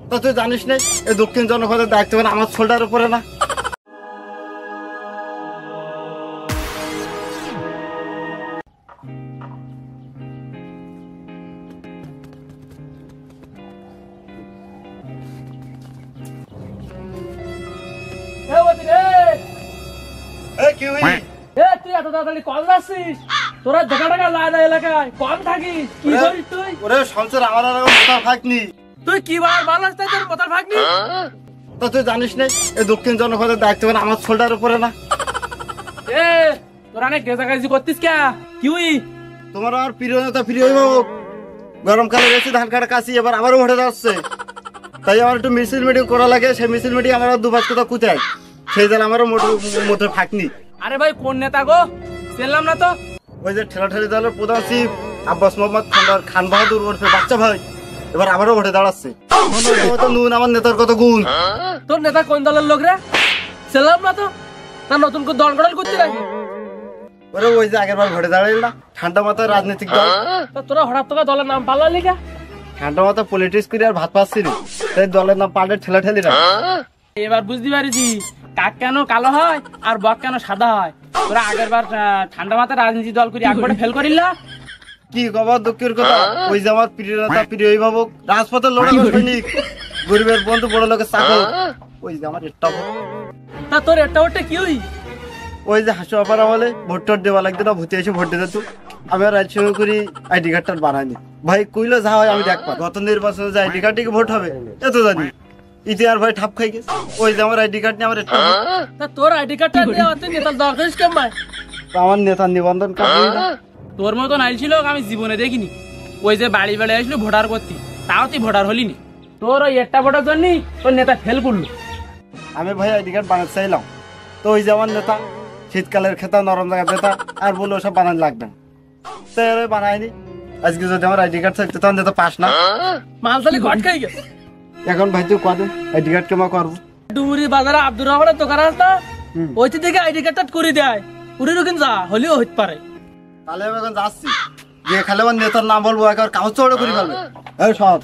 তা তুই জানিস না এই দক্ষিণ জনপদের দায়িত্ব মানে আমার শোল্ডার উপরে না? তুই এত তাড়াতাড়ি কল যাচ্ছিস? তোরা দেখা টাকা লাই না এলাকায় কম থাকিস কি করিস তুই? ওরে সংসার আমার আর মোতার ফাঁকনি। তুই কি বার বালাস তাই তোর মোতার ভাগনি? তা তুই জানিস না এই দক্ষিণ জনপদের দায়িত্ব মানে আমার শোল্ডার উপরে না? এ তোরা অনেক গেজাগাজি করতিস কে? কি হই? তোমার আর প্রিয় নেতা প্রিয় হোক গরমকালে গেছি ধান কাটা কাশি এবার আবারও উঠে যাচ্ছে, তাই আমার একটু মিছিল মিটিং করা লাগে। সেই মিছিল মিটিং আমার দুপাশ কথা কুচায়, সেই জন্য আমারও মোটর ফাঁকনি। আরে ভাই কোন নেতা গো? চেনলাম না তো। ওই যে ঠেলাঠেলি দলের প্রধান চিফ আব্বাস মোহাম্মদ খান বাহাদুর ওরফে বাচ্চা ভাই এবার আবারও উঠে দাঁড়াচ্ছে। নুন আমার নেতার কত গুণ। তোর নেতা কোন দলের লোক রে? চেনলাম না তো। তার নতুন করে দল গঠন করতে নাকি? ওরে ওই যে আগের বার ভোটে দাঁড়াইল না ঠান্ডা মাথায় রাজনৈতিক দল। তা তোরা হঠাৎ তোকে দলের নাম পাল্লালি কে? ঠান্ডা মাথায় পলিটিক্স করে আর ভাত পাচ্ছি না, তাই দলের নাম পাল্টে ঠেলাঠেলি না। এবার বুঝতে পারিছি কাক কেন কালো হয় আর বক কেন সাদা হয়। তোরা আগের বার ঠান্ডা মাথায় রাজনীতি দল করে একবারে ফেল করিল না। কি খবর দুঃখের কথা, ওই যে আমার প্রিয় নেতা প্রিয় অভিভাবক রাজপথের লড়াই সৈনিক গরিবের বন্ধু বড় লোকের চাকর, ওই যে আমার একটা তা তোর এটা ওটা কি হই? ওই যে হাসু আপার আমলে ভোট টোট দেওয়া লাগতো না, ভূতে এসে ভোট দিতে আমি আর রাজ্য করি আইডি কার্ডটা বানাইনি। ভাই কইলো যা হয় আমি দেখবা, গত নির্বাচনে যে আইডি কার্ড ভোট হবে এত জানি ইতিহার ভাই ঠাপ খাই গেছে। ওই যে আমার আইডি কার্ড নিয়ে আমার একটা তা তোর আইডি কার্ডটা দেওয়া তুই নেতার দরকার কেন ভাই? আমার নেতার নিবন্ধন কার্ড তোর মতন আইছিল আমি জীবনে দেখিনি। ওই যে বাড়ি বাড়ি আসলো ভোটার করতি, তাও তুই ভোটার হলি নি। তোর ওই একটা ভোটার জন্য তোর নেতা ফেল করলো। আমি ভাই আইডি কার্ড বানাতে চাইলাম, তো ওই যে আমার নেতা শীতকালের খেতা নরম জায়গা বেতা আর বললো ওসব বানানো লাগবে না, তাই আর বানায়নি। আজকে যদি আমার আইডি কার্ড থাকতো তখন নেতা পাস না মালসালি ঘট খাই গেছে। এখন ভাই তুই কদিন আইডি কার্ড কেমন করবো? ডুমুরি বাজারে আব্দুর রহমানের দোকান আসতা ওই থেকে আইডি কার্ডটা করে দেয় উড়ে রুকিন যা হলেও হইতে পারে। তাহলে আমি এখন যাচ্ছি, যে খালি আমার নেতার নাম বলবো একবার কাগজ চড়ে করে ফেলবে এই সব।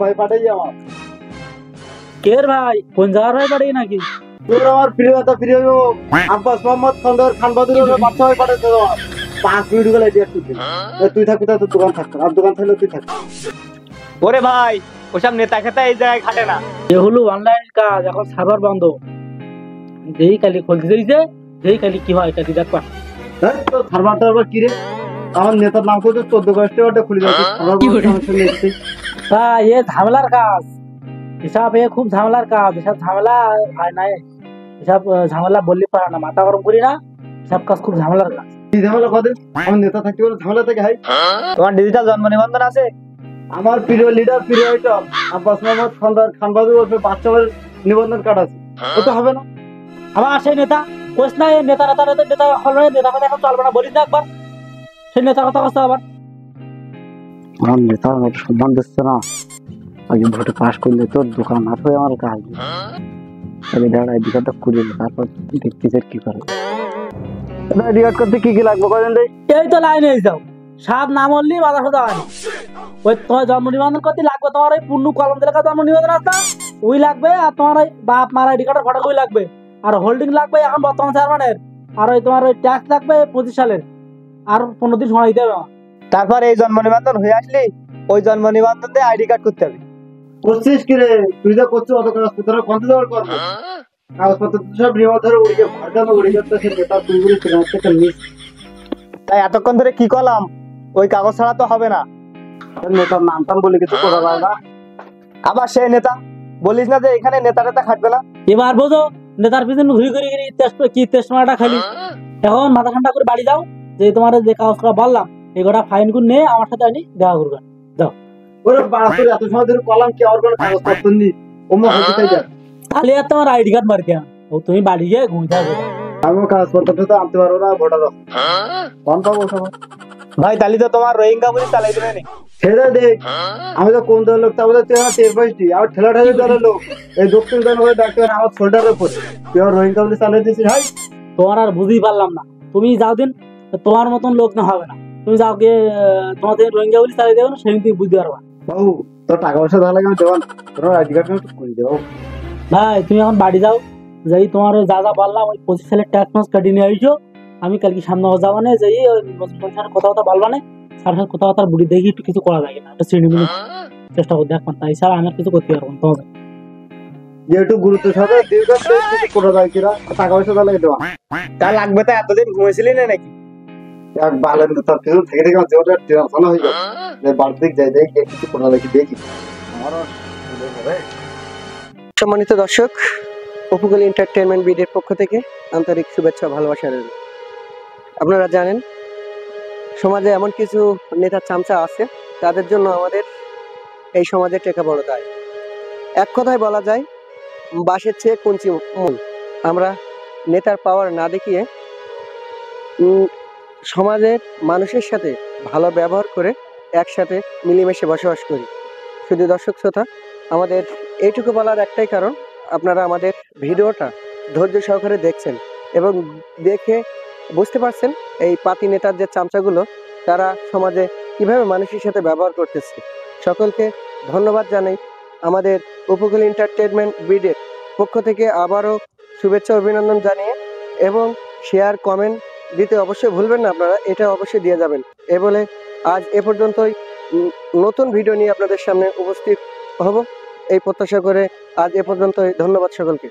ভাই পাঠাই আমার কের ভাই কোন জায়গার ভাই বাড়ি নাকি? তোর আমার প্রিয় নেতা প্রিয় আব্বাস মোহাম্মদ খান বাহাদুর বাচ্চা ভাই পাঠাইছে তোমার 5 মিনিট গেলে তুই থাকবি তোর দোকান থাকতো আর দোকান থাকলে তুই থাকবি। ওরে ভাই ওসব নেতা খেতা এই জায়গায় খাটে না। এ হলো অনলাইন কাজ, এখন সার্ভার বন্ধ। যেই কালি খুলতে দিয়েছে যেই কালি কি হয় কালি দেখবা। তো সার্ভার টার্ভার কি রে? আমার নেতার নাম করে 14 খুলে যাচ্ছে। তা এ ঝামেলার কাজ, এসব এ খুব ঝামেলার কাজ। এসব ঝামেলা হয় না, এসব ঝামেলা বললি পারে না, মাথা গরম করি না। সব কাজ খুব ঝামেলার কাজ। কি ঝামেলা কদের? আমার নেতা থাকতে বলে ঝামেলা থেকে হয়। তোমার ডিজিটাল জন্ম নিবন্ধন আছে? আমার প্রিয় লিডার প্রিয় আইটম আব্বাস মোহাম্মদ খান বাহাদুর ওরফে বাচ্চা ভাইয়ের নিবন্ধন কার্ড আছে, ওটা হবে না? আবার সেই নেতা কোচ না নেতা নেতা নেতা নেতা হল নেতা কথা এখন চলবে না বলিস না একবার। সেই নেতার কথা কথা আবার আমার নেতা সম্মান দিচ্ছে না। আগে ভোটে পাশ করলে তোর দোকান হাট হয়ে আমার কাজ আগে দাঁড়া আইডি কার্ডটা করে তারপর দেখতেছে কি করে। আইডি কার্ড করতে কি কি লাগবে করেন রে? এই তো লাইনে যাও সাত নাম বললি বাধা সোজা হয়। ওই তোমার জন্ম নিবন্ধন করতে লাগবে, তোমার ওই পূর্ণ কলম দিলে জন্ম নিবন্ধন আসতা ওই লাগবে, আর তোমার ওই বাপ মার আইডি কার্ডের ফটো ওই লাগবে, আর হোল্ডিং লাগবে এখন বর্তমান চেয়ারম্যানের, আর ওই তোমার ওই ট্যাক্স লাগবে 25 সালের, আর 15 দিন সময় দিতে হবে। তারপর এই জন্ম নিবন্ধন হয়ে আসলি ওই জন্ম নিবন্ধন দিয়ে আইডি কার্ড করতে হবে। করছিস কি রে? তুই যা করছিস অত কাগজপত্র কত দেওয়ার করবো? কাগজপত্র সব রিমোট ধরে উড়ে গিয়ে ভাড়া উড়ে যাচ্ছে, নেতা তুই বলে থেকে মিস। তাই এতক্ষণ ধরে কি করলাম? ওই কাগজ ছাড়া তো হবে না। নেতার নাম টাম বলে কিছু করা যায় না। আবার সেই নেতা বলিস না যে এখানে নেতা নেতা খাটবে না। এবার বোঝো নেতার পিছনে ঘুরি ঘুরি কি টেস্ট মারাটা খালি। এখন মাথা ঠান্ডা করে বাড়ি যাও, যে তোমার যে কাগজটা বললাম এগুলা ফাইন করে নিয়ে আমার সাথে আনি দেখা করবে। যাও। ওরে বাড়াতে এত সময় ধরে কলাম কি আর কোনো কাগজপত্র নেই ওমা হতে চাই যা। তাহলে আর তোমার আইডি কার্ড মারতে ও তুমি বাড়ি গিয়ে ঘুমিয়ে থাকবে। আমি কাগজপত্র তো আনতে পারবো না ভোটার কম পাবো সব। ভাই তাহলে তো তোমার রোহিঙ্গা পুলিশ চালাই দেবে। ছেড়ে দে, আমি তো কোন দলের লোক তা বলে তুই আমার টের পাইছি। আর ঠেলা ঠেলে দলের লোক, এই দক্ষিণ দল হয়ে ডাক্তার আমার শোল্ডারের উপরে তুই আমার রোহিঙ্গা বলে চালিয়ে দিয়েছিস। হাই তোমার আর বুঝতেই পারলাম না, তুমি যাও দিন, তোমার মতন লোক না হবে না, তুমি যাও গিয়ে তোমাদের রোহিঙ্গা বলে চালিয়ে দেবে না, সেদিন তুমি বুঝতে পারবা। বাবু, তোর টাকা পয়সা দেওয়া লাগে আমি দেওয়া না, তোর আইডি কার্ড করে দেবো। ভাই তুমি এখন বাড়ি যাও, যাই তোমার ওই যা যা বললাম ওই 25 সালের ট্যাক্স মাস কাটিয়ে নিয়ে আইসো। আমি কালকে সামনে যাবো না, যাই ওই কথা বলবা না, সার সার কথাবার্তা বুড়ি দেখি একটু কিছু করা যায় না, একটা শ্রেণী মিলে চেষ্টা করে দেখবেন, তাই ছাড়া আমি আর কিছু করতে পারবো না তোমাদের। যেহেতু গুরুত্ব সহকারে দীর্ঘ কিছু করে দেয় কিনা, টাকা পয়সা দেওয়া লাগে দেওয়া। তা লাগবে, তো এতদিন ঘুমেছিলি না নাকি? এক বালের তার কিছু থেকে থেকে আমার জীবনটা টেনশন হয়ে গেল। বাড়ির দিক যাই দেখি কিছু করে দেখি দেখি আমারও হবে। সম্মানিত দর্শক, উপকূল এন্টারটেইনমেন্ট বিডির পক্ষ থেকে আন্তরিক শুভেচ্ছা ভালোবাসা রইল। আপনারা জানেন সমাজে এমন কিছু নেতা চামচা আছে, তাদের জন্য আমাদের এই সমাজে টেকা বড় দায়। এক কথায় বলা যায় বাঁশের চেয়ে কঞ্চি মূল। আমরা নেতার পাওয়ার না দেখিয়ে সমাজের মানুষের সাথে ভালো ব্যবহার করে একসাথে মিলেমিশে বসবাস করি। শুধু দর্শক শ্রোতা, আমাদের এইটুকু বলার একটাই কারণ, আপনারা আমাদের ভিডিওটা ধৈর্য সহকারে দেখছেন এবং দেখে বুঝতে পারছেন এই পাতি নেতার যে চামচাগুলো তারা সমাজে কিভাবে মানুষের সাথে ব্যবহার করতেছে। সকলকে ধন্যবাদ জানাই। আমাদের উপকূল এন্টারটেইনমেন্ট বিডের পক্ষ থেকে আবারও শুভেচ্ছা অভিনন্দন জানিয়ে, এবং শেয়ার কমেন্ট দিতে অবশ্যই ভুলবেন না, আপনারা এটা অবশ্যই দিয়ে যাবেন। এ বলে আজ এ পর্যন্তই, নতুন ভিডিও নিয়ে আপনাদের সামনে উপস্থিত হব এই প্রত্যাশা করে আজ এ পর্যন্তই। ধন্যবাদ সকলকে।